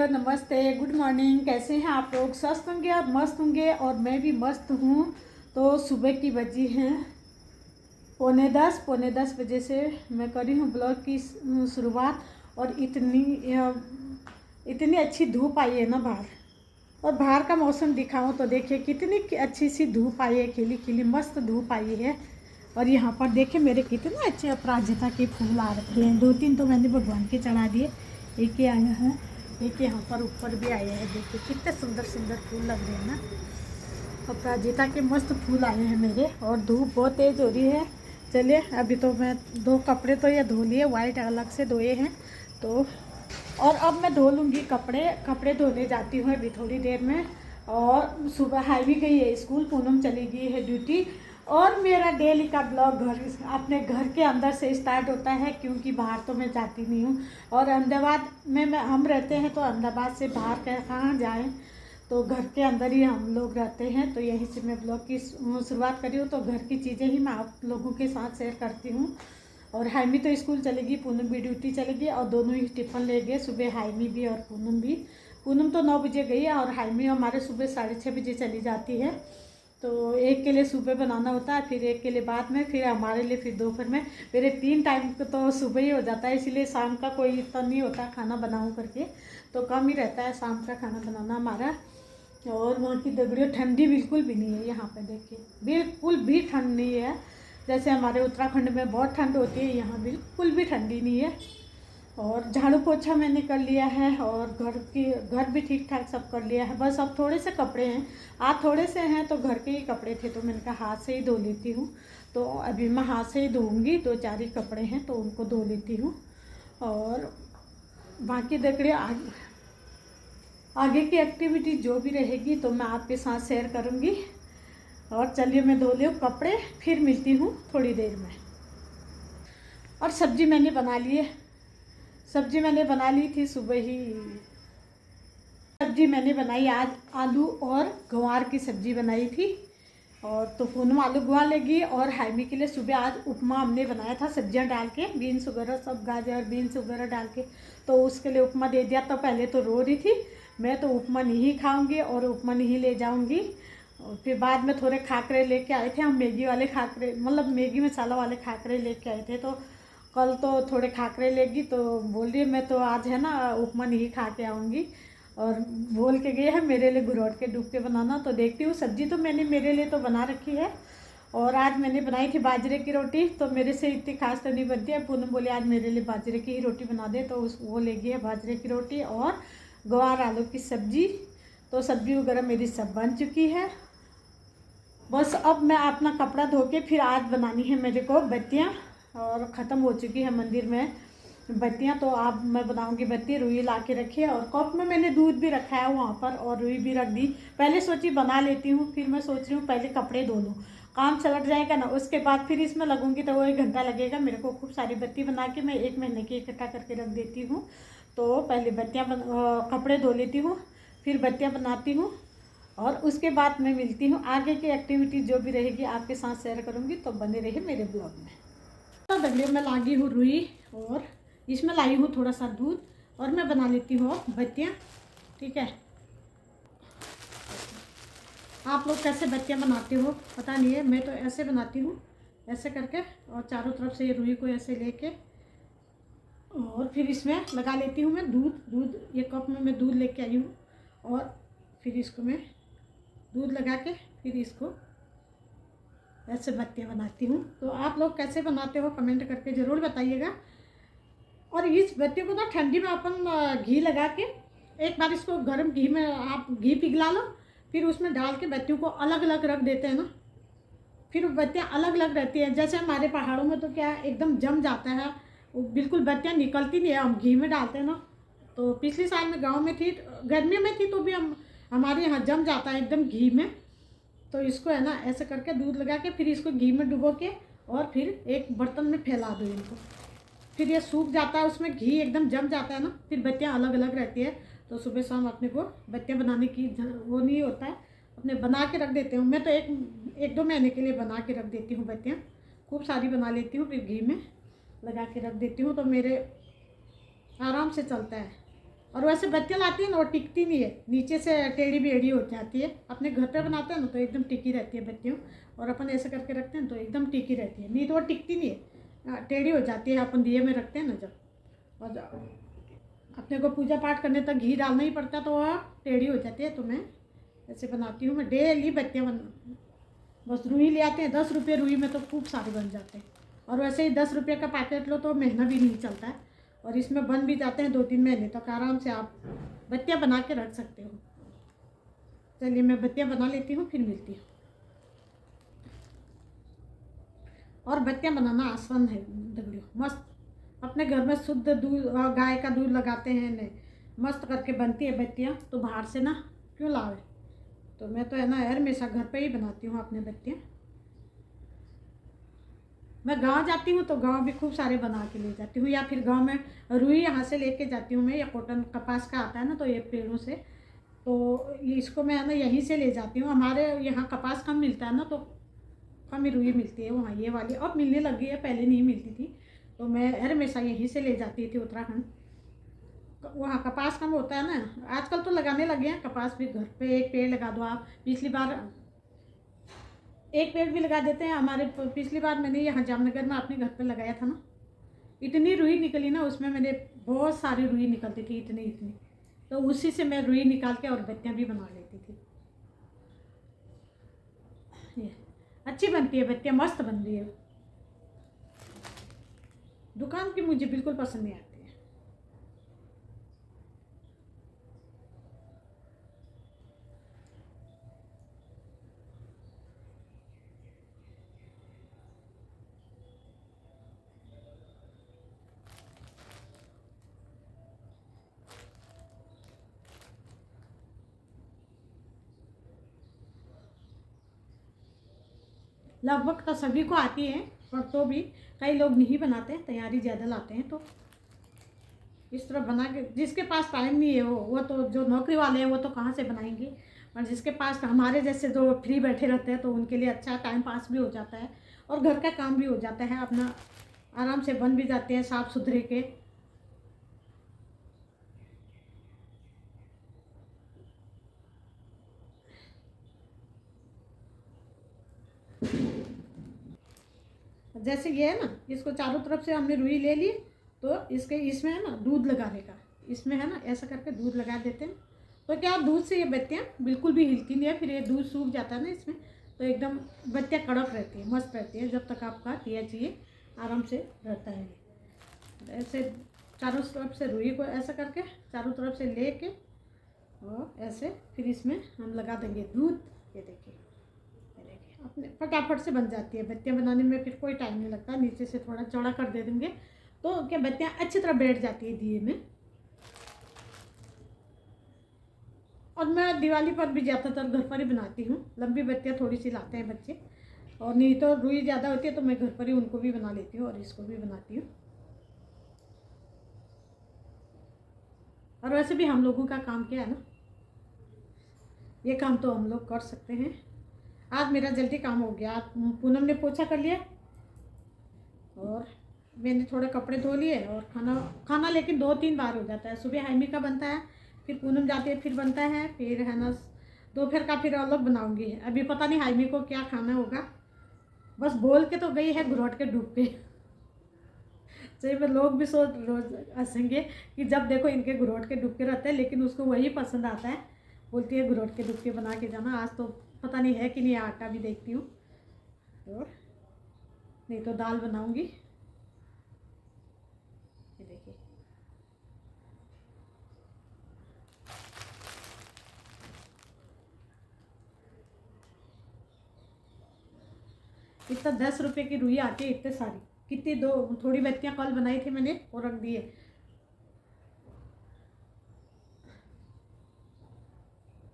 Hello, नमस्ते, good morning. कैसे हैं आप लोग? स्वस्थ होंगे और मस्त होंगे, और मैं भी मस्त हूँ। तो सुबह की बजी हैं पौने दस बजे से मैं करी हूँ ब्लॉग की शुरुआत। और इतनी अच्छी धूप आई है ना बाहर। और बाहर का मौसम दिखाऊं तो देखिए कितनी अच्छी सी धूप आई है, खिली खिली मस्त धूप आई है। और यहाँ पर देखिए मेरे कितने अच्छे अपराजिता के फूल आ रखे हैं। 2-3 तो मैंने भगवान के चढ़ा दिए, एक ही आया है, एक यहाँ पर ऊपर भी आया है। देखिए कितने सुंदर सुंदर फूल लग रहे हैं ना। अपराजिता के मस्त फूल आए हैं मेरे। और धूप बहुत तेज़ हो रही है। चलिए अभी तो मैं 2 कपड़े तो ये धो लिए, वाइट अलग से धोए हैं तो। और अब मैं धो लूँगी कपड़े धोने जाती हूँ अभी थोड़ी देर में। और सुबह हाई भी गई है स्कूल, पूनम चली गई है ड्यूटी। और मेरा डेली का ब्लॉग अपने घर के अंदर से स्टार्ट होता है, क्योंकि बाहर तो मैं जाती नहीं हूँ। और अहमदाबाद में हम रहते हैं, तो अहमदाबाद से बाहर कहाँ जाएँ, तो घर के अंदर ही हम लोग रहते हैं। तो यहीं से मैं ब्लॉग की शुरुआत करी हूँ। तो घर की चीज़ें ही मैं आप लोगों के साथ शेयर करती हूँ। और हाइमी तो स्कूल चलेगी, पूनम भी ड्यूटी चलेगी, और दोनों ही टिफ़िन ले गए सुबह, हाइमी भी और पूनम भी। पूनम तो 9 बजे गई है, और हाइमी हमारे सुबह 6:30 बजे चली जाती है। तो एक के लिए सुबह बनाना होता है, फिर एक के लिए बाद में, फिर हमारे लिए फिर दोपहर में। मेरे 3 टाइम तो सुबह ही हो जाता है, इसीलिए शाम का कोई इतना नहीं होता खाना बनाऊँ करके। तो कम ही रहता है शाम का खाना बनाना हमारा। और वहाँ की दगड़ियों ठंडी बिल्कुल भी नहीं है। यहाँ पे देखिए बिल्कुल भी ठंड नहीं है। जैसे हमारे उत्तराखंड में बहुत ठंड होती है, यहाँ बिल्कुल भी ठंडी नहीं है। और झाड़ू पोछा मैंने कर लिया है, और घर भी ठीक ठाक सब कर लिया है। बस अब थोड़े से कपड़े हैं, आज थोड़े से हैं, तो घर के ही कपड़े थे, तो मैंने कहा हाथ से ही धो लेती हूँ। तो अभी मैं हाथ से ही धोऊँगी, 2-4 ही कपड़े हैं तो उनको धो लेती हूँ। और बाकी देखिए आगे की एक्टिविटी जो भी रहेगी तो मैं आपके साथ शेयर करूँगी। और चलिए मैं धो लूँ कपड़े, फिर मिलती हूँ थोड़ी देर में। और सब्जी मैंने बना ली है, सब्जी मैंने बना ली थी सुबह ही। सब्जी मैंने बनाई आज आलू और गंवार की सब्जी बनाई थी। और तो पूनम आलू गंवार लेगी, और हाइमी के लिए सुबह आज उपमा हमने बनाया था सब्जियां डाल के, बीन्स वगैरह सब, गाजर बीन्स वगैरह डाल के। तो उसके लिए उपमा दे दिया। तो पहले तो रो रही थी, मैं तो उपमा नहीं खाऊंगी और उपमा नहीं ले जाऊंगी। और फिर बाद में थोड़े खाकरे लेके आए थे हम, मैगी वाले खाकरे, मतलब मैगी मसाला वाले खाकरे लेके आए थे। तो कल तो थोड़े खाकरे लेगी, तो बोल रही है मैं तो आज है ना उपमा नहीं खा के आऊँगी। और बोल के गए हैं मेरे लिए गुरौट के डूब के बनाना। तो देखती हूँ, सब्जी तो मैंने मेरे लिए तो बना रखी है। और आज मैंने बनाई थी बाजरे की रोटी, तो मेरे से इतनी खास तो नहीं बनती है। पूनम बोले आज मेरे लिए बाजरे की ही रोटी बना दे, तो वो ले गई है बाजरे की रोटी और गवार आलू की सब्जी। तो सब्जी वगैरह मेरी सब बन चुकी है। बस अब मैं अपना कपड़ा धो के फिर आज बनानी है मेरे को बत्तियाँ। और ख़त्म हो चुकी है मंदिर में बत्तियाँ, तो अब मैं बनाऊंगी बत्ती। रुई ला के रखी है, और कप में मैंने दूध भी रखा है वहाँ पर, और रुई भी रख दी। पहले सोची बना लेती हूँ, फिर मैं सोच रही हूँ पहले कपड़े धो लूँ, काम चलट जाएगा ना, उसके बाद फिर इसमें लगूंगी तो वो 1 घंटा लगेगा मेरे को। खूब सारी बत्ती बना के मैं 1 महीने की इकट्ठा करके रख देती हूँ। तो पहले कपड़े धो लेती हूँ, फिर बत्तियाँ बनाती हूँ, और उसके बाद मैं मिलती हूँ। आगे की एक्टिविटी जो भी रहेगी आपके साथ शेयर करूँगी, तो बने रहे मेरे ब्लॉग में। तो दलिया में लाई हूँ रुई, और इसमें लाई हूँ थोड़ा सा दूध, और मैं बना लेती हूँ बत्तियाँ। ठीक है, आप लोग कैसे बत्तियाँ बनाते हो पता नहीं है, मैं तो ऐसे बनाती हूँ, ऐसे करके, और चारों तरफ से ये रुई को ऐसे लेके, और फिर इसमें लगा लेती हूँ मैं दूध। ये कप में मैं दूध लेके आई हूँ, और फिर इसको मैं दूध लगा के फिर इसको ऐसे बत्तियाँ बनाती हूँ। तो आप लोग कैसे बनाते हो कमेंट करके ज़रूर बताइएगा। और इस बत्तियों को ना ठंडी में अपन घी लगा के, एक बार इसको गर्म घी में आप घी पिघला लो, फिर उसमें डाल के बत्तियों को अलग अलग रख देते हैं ना, फिर बत्तियाँ अलग अलग रहती हैं। जैसे हमारे पहाड़ों में तो क्या एकदम जम जाता है, वो बिल्कुल बत्तियाँ निकलती नहीं है, हम घी में डालते हैं ना। तो पिछले साल में गाँव में थी, गर्मियों में थी, तो भी हमारे यहाँ जम जाता है एकदम घी में। तो इसको है ना ऐसे करके दूध लगा के फिर इसको घी में डुबो के, और फिर एक बर्तन में फैला दो इनको, फिर ये सूख जाता है, उसमें घी एकदम जम जाता है ना, फिर बत्तियाँ अलग अलग रहती है। तो सुबह शाम अपने को बत्तियाँ बनाने की वो नहीं होता है, अपने बना के रख देते हूँ। मैं तो एक 2 महीने के लिए बना के रख देती हूँ बत्तियाँ, खूब सारी बना लेती हूँ, फिर घी में लगा के रख देती हूँ, तो मेरे आराम से चलता है। और वैसे बत्तियाँ लाती है ना वो टिकती नहीं है, नीचे से टेढ़ी बेढ़ी हो जाती है। अपने घर पे बनाते हैं ना तो एकदम टिकी रहती है बत्तियों, और अपन ऐसे करके रखते हैं तो एकदम टिकी रहती है, नहीं तो वो टिकती नहीं है, टेढ़ी हो जाती है। अपन दिए में रखते हैं ना जब, और अपने को पूजा पाठ करने तक घी डालना ही पड़ता है तो वह टेढ़ी हो जाती है। तो मैं ऐसे बनाती हूँ, मैं डेली बत्तियाँ बना, बस रुई ले आते हैं, 10 रुपये रुई में तो खूब सारे बन जाते हैं। और वैसे ही 10 रुपये का पैकेट लो तो महीना भी नहीं चलता है, और इसमें बन भी जाते हैं 2-3 महीने तक आराम से आप बत्तियाँ बना के रख सकते हो। चलिए मैं बत्तियाँ बना लेती हूँ, फिर मिलती हूँ। और बत्तियाँ बनाना आसान है दगड़ियों, मस्त। अपने घर में शुद्ध दूध, गाय का दूध लगाते हैं ने, मस्त करके बनती है बत्तियाँ, तो बाहर से ना क्यों लावे। तो मैं तो है ना यार हमेशा घर पे ही बनाती हूँ अपने बत्तियाँ। मैं गांव जाती हूँ तो गांव भी खूब सारे बना के ले जाती हूँ, या फिर गांव में रुई यहाँ से लेके जाती हूँ मैं, या कॉटन कपास का आता है ना तो ये पेड़ों से, तो ये इसको मैं है ना यहीं से ले जाती हूँ। हमारे यहाँ कपास कम मिलता है ना, तो कम ही रुई मिलती है वहाँ, ये वाली अब मिलने लगी है, पहले नहीं मिलती थी। तो मैं हर हमेशा यहीं से ले जाती थी उत्तराखंड, वहाँ कपास कम होता है ना। आजकल तो लगाने लगे हैं कपास भी, घर पे एक पेड़ लगा दो आप। पिछली बार एक पेड़ भी लगा देते हैं हमारे, पिछली बार मैंने यहाँ जामनगर में अपने घर पे लगाया था ना, इतनी रुई निकली ना उसमें, मैंने बहुत सारी रुई निकलती थी, इतनी इतनी, तो उसी से मैं रुई निकाल के और बत्तियाँ भी बना लेती थी। ये अच्छी बनती है बत्तियाँ, मस्त बन रही है। दुकान की मुझे बिल्कुल पसंद नहीं आती है। लगभग तो सभी को आती है, पर तो भी कई लोग नहीं बनाते हैं, तैयारी ज़्यादा लाते हैं। तो इस तरह बना के, जिसके पास टाइम नहीं है वो तो, जो नौकरी वाले हैं वो तो कहाँ से बनाएंगे, और जिसके पास, हमारे जैसे जो फ्री बैठे रहते हैं तो उनके लिए अच्छा टाइम पास भी हो जाता है, और घर का काम भी हो जाता है अपना, आराम से बन भी जाते हैं साफ़ सुथरे के। जैसे ये है ना, इसको चारों तरफ से हमने रुई ले ली, तो इसके इसमें है ना दूध लगाने का, इसमें है ना ऐसा करके दूध लगा देते हैं। तो क्या दूध से ये बत्तियाँ बिल्कुल भी हिलती नहीं है, फिर ये दूध सूख जाता है ना इसमें, तो एकदम बत्तियाँ कड़क रहती है, मस्त रहती है, जब तक आपका दिया चाहिए आराम से रहता है। ऐसे चारों तरफ से रुई को ऐसा करके चारों तरफ से ले के, और ऐसे फिर इसमें हम लगा देंगे दूध। ये देखिए, अपने फटाफट से बन जाती है बत्तियाँ बनाने में, फिर कोई टाइम नहीं लगता। नीचे से थोड़ा चौड़ा कर दे देंगे तो क्या बत्तियाँ अच्छी तरह बैठ जाती है दिए में। और मैं दिवाली पर भी ज़्यादातर घर पर ही बनाती हूँ, लंबी बत्तियाँ थोड़ी सी लाते हैं बच्चे, और नहीं तो रुई ज़्यादा होती है तो मैं घर पर ही उनको भी बना लेती हूँ और इसको भी बनाती हूँ। और वैसे भी हम लोगों का काम क्या है ना, ये काम तो हम लोग कर सकते हैं। आज मेरा जल्दी काम हो गया, आज पूनम ने पोछा कर लिया, और मैंने थोड़े कपड़े धो लिए, और खाना खाना लेकिन 2-3 बार हो जाता है। सुबह हाइमी का बनता है, फिर पूनम जाती है फिर बनता है, फिर है ना दोपहर का फिर अलग बनाऊंगी। अभी पता नहीं हाइमी को क्या खाना होगा, बस बोल के तो गई है घुरट के डूब पे। सही में लोग भी सोच रोज हंसेंगे कि जब देखो इनके घुरट के डुबके रहते हैं, लेकिन उसको वही पसंद आता है। बोलती है घुरट के डुबके बना के जाना। आज तो पता नहीं है कि नहीं, आटा भी देखती हूँ, और नहीं तो दाल बनाऊंगी। ये देखिए, इतना 10 रुपये की रुई आती है इतने सारी, कितनी, दो थोड़ी बत्तियाँ कल बनाई थी मैंने और रख दी है।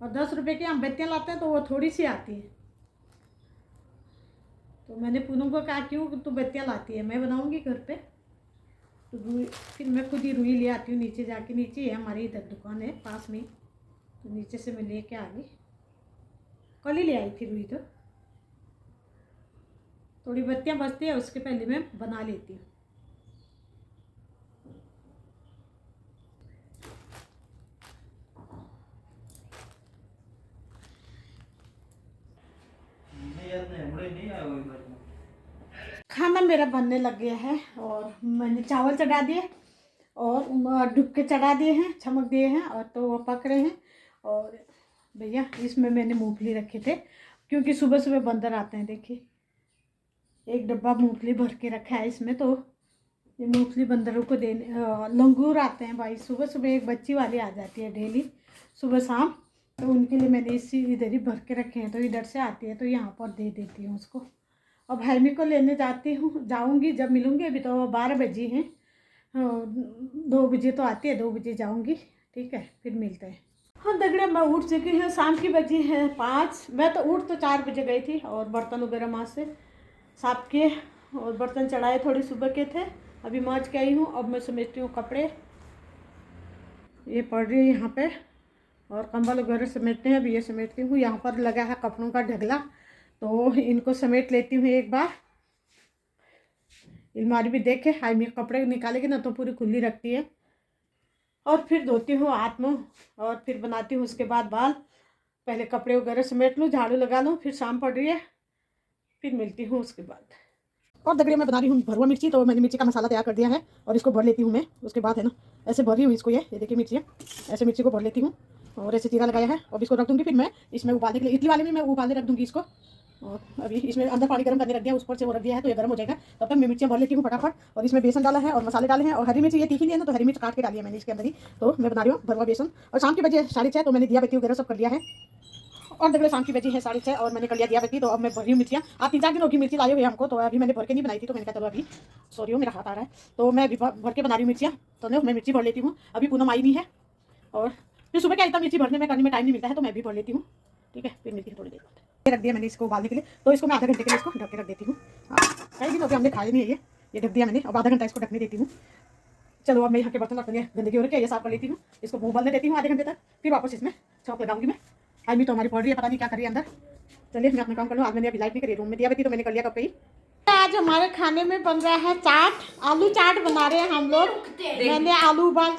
और 10 रुपये की हम बत्तियाँ लाते हैं तो वो थोड़ी सी आती है। तो मैंने पूनम को कहा क्यों तू बत्तियाँ लाती है, मैं बनाऊंगी घर पे। तो रुई फिर मैं खुद ही रुई ले आती हूँ, नीचे जाके, नीचे है हमारी इधर दुकान है पास में, तो नीचे से मैं लेके आ गई। कल ही ले आई थी रुई, तो थोड़ी बत्तियाँ बचती है उसके पहले मैं बना लेती हूँ। मेरा बनने लग गया है और मैंने चावल चढ़ा दिए और डुबके चढ़ा दिए हैं, छमक दिए हैं और तो वो पक रहे हैं। और भैया इसमें मैंने मूंगफली रखे थे क्योंकि सुबह सुबह बंदर आते हैं। देखिए एक डब्बा मूंगफली भर के रखा है इसमें। तो ये मूंगफली बंदरों को देने, लंगूर आते हैं भाई सुबह सुबह, एक बच्ची वाली आ जाती है डेली सुबह शाम, तो उनके लिए मैंने इसी इधर ही भर के रखे हैं। तो इधर से आती है तो यहाँ पर दे देती हूँ उसको। अब हैमी को लेने जाऊँगी जब मिलूँगी। अभी तो 12 बजे हैं, 2 बजे तो आती है, 2 बजे जाऊँगी। ठीक है फिर मिलते हैं। हाँ दगड़े मैं उठ चुकी हूँ, शाम की बजी है 5। मैं तो उठ तो 4 बजे गई थी और बर्तन वगैरह माँ से साफ किए और बर्तन चढ़ाए, थोड़े सुबह के थे, अभी माँज के आई हूँ। अब मैं समेटती हूँ कपड़े, ये पड़ रही है यहाँ पे, और कंबल वगैरह समेटते हैं। अभी ये समेटती हूँ। यहाँ पर लगा है कपड़ों का ढगला, तो इनको समेट लेती हूँ एक बार। अलमारी भी देखे हाई में कपड़े निकालेगी ना तो पूरी खुली रखती है। और फिर धोती हूँ हाथ मुँह और फिर बनाती हूँ उसके बाद बाल। पहले कपड़े वगैरह समेट लूँ, झाड़ू लगा लूँ, फिर शाम पड़ रही है, फिर मिलती हूँ उसके बाद। और दगड़िया मैं बना रही हूँ भरवा मिर्ची। तो मैंने मिर्ची का मसाला तैयार कर दिया है और इसको भर लेती हूँ मैं। उसके बाद है ना ऐसे भर रही हूँ इसको, ये देखिए मिर्ची है, ऐसे मिर्ची को भर लेती हूँ और ऐसे जीरा लगाया है। अब इसको रख दूँगी, फिर मैं इसमें उबालने के लिए, इडली वाले में मैं उबालने रख दूँगी इसको। और अभी इसमें अंदर पानी गर्म करने रख दिया, उस पर से वो रख दिया है तो ये गर्म हो जाएगा। तब तक मैं मिर्चियाँ भर लेती हूँ फटाफट। और इसमें बेसन डाला है और मसाले डाले हैं और हरी मिर्ची, ये तीखी नहीं है ना तो हरी मिर्च काट के डाली है मैंने इसके अंदर ही। तो मैं बना रही हूँ भरवा बेसन। और शाम के बजे 6:30 तो मैंने दिया बत्ती वगैरह सब कर लिया है। और दगड़े शाम की बजी है 6:30 और मैंने कर लिया दिया बत्ती। तो अब मैं भर रही हूँ मिर्चियाँ। आप 3-4 दिन होगी मिर्ची लाए हुए हमको, तो अभी मैंने भर के नहीं बनाई थी, तो मैंने कहा चलो अभी सॉरी हो मेरा हाथ आ रहा है, तो मैं अभी भर के बना रही हूँ मिर्चियाँ। तो मैं मिर्ची भर लेती हूँ, अभी पूनम आई नहीं है और फिर सुबह क्या इतना मिर्ची भरने में करने में टाइम नहीं मिलता है, तो मैं भी भर लेती हूँ। ठीक है फिर मिलती है थोड़ी देर बाद। रख दिया मैंने इसको उबालने के लिए, तो इसको मैं आधा घंटे के लिए इसको ढक के रख देती हूँ। कई दिन हो गए हमने खाए नहीं है, ये ढक दिया मैंने। अब आधा घंटा इसको ढकने देती हूँ। चलो अब मैं यहाँ के बर्तन अपने गंदगी हो रही है, ये साफ कर लेती हूँ, इसको उबालने देती हूँ आधे घंटे तक, फिर वापस इसमें चौक लगाऊंगी मैं। आज भी तो हमारी पड़ रही है, पता नहीं क्या कर रही है अंदर। चलिए मैं अपना काम कर लूँ। आज मैंने अभी लाइट नहीं करी, रूम में दिया बत्ती तो मैंने कर लिया कब कहीं। आज हमारे खाने में बन रहा है चाट, आलू चाट बना रहे हैं हम लोग। मैंने आलू उबाल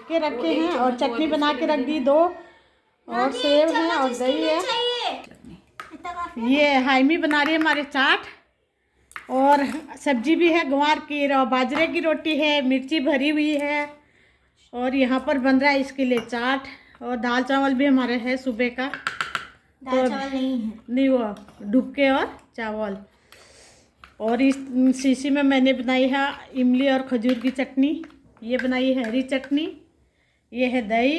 के रखे हैं और चटनी बना के रख दी 2, और सेब है और दही है। ये हाइमी बना रही है हमारे चाट, और सब्जी भी है गंवार की और बाजरे की रोटी है, मिर्ची भरी हुई है, और यहाँ पर बन रहा है इसके लिए चाट। और दाल चावल भी हमारे है सुबह का। दाल चावल नहीं है, नहीं वो डुबके और चावल। और इस शीशी में मैंने बनाई है इमली और खजूर की चटनी, ये बनाई है हरी चटनी, ये है दही,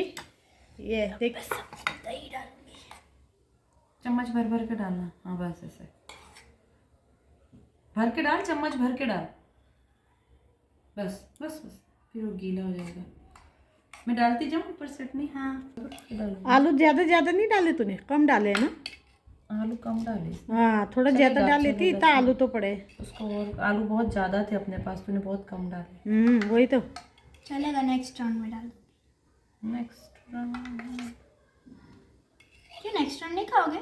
ये देख दही डालूंगी, चम्मच भर भर के डालना। हाँ बस ऐसे भर के डाल, चम्मच भर के डाल, बस बस बस, फिर वो गीला हो जाएगा। मैं डालती जाऊँ ऊपर से चटनी। हाँ आलू ज़्यादा नहीं डाले तूने, कम डाले है ना? आलू कम डाले, हाँ थोड़ा ज़्यादा डाल लेती, इतना आलू तो पड़े उसको। और आलू बहुत ज़्यादा थे अपने पास, तूने बहुत कम डाले। वही तो चलेगा, नेक्स्ट राउंड में डाल दो। नेक्स्ट राउंड क्यों नेक्स्ट राउंड नहीं खाओगे?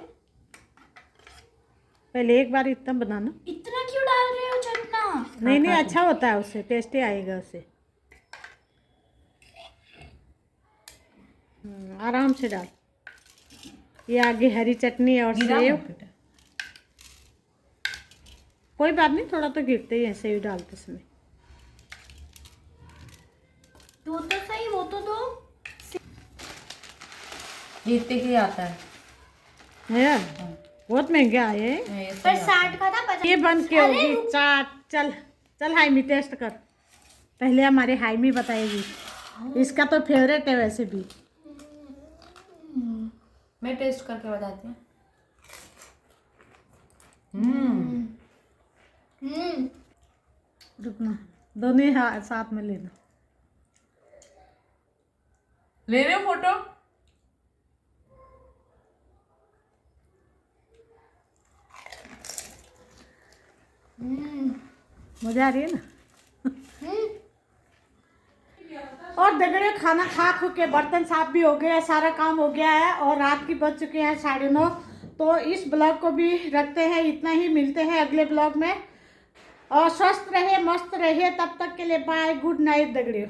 पहले एक बार इतना बनाना। इतना क्यों डाल रहे हो चटना? नहीं अच्छा होता है, उससे टेस्टी आएगा उससे। आराम से डाल। ये आगे हरी चटनी और सेव, कोई बात नहीं, थोड़ा तो गिरते ही है सेव डालते समय। दो तो सही, वो तो दो। ये इतने के आता है, बहुत महंगे आए पर 60 का था, 50। ये बन के होगी चाट। चल चल हाइमी टेस्ट कर, पहले हमारे हाइमी बताएगी, इसका तो फेवरेट है वैसे भी। मैं टेस्ट करके बताती हूँ। रुकना, दोनों हाथ साथ में लेना। ले रहे हो फोटो? मजा आ रही है ना? और दगड़े खाना खा खू के बर्तन साफ भी हो गया, सारा काम हो गया है और रात की बज चुके हैं 9:30। तो इस ब्लॉग को भी रखते हैं इतना ही, मिलते हैं अगले ब्लॉग में। और स्वस्थ रहे, मस्त रहे, तब तक के लिए बाय, गुड नाइट दगड़ियों।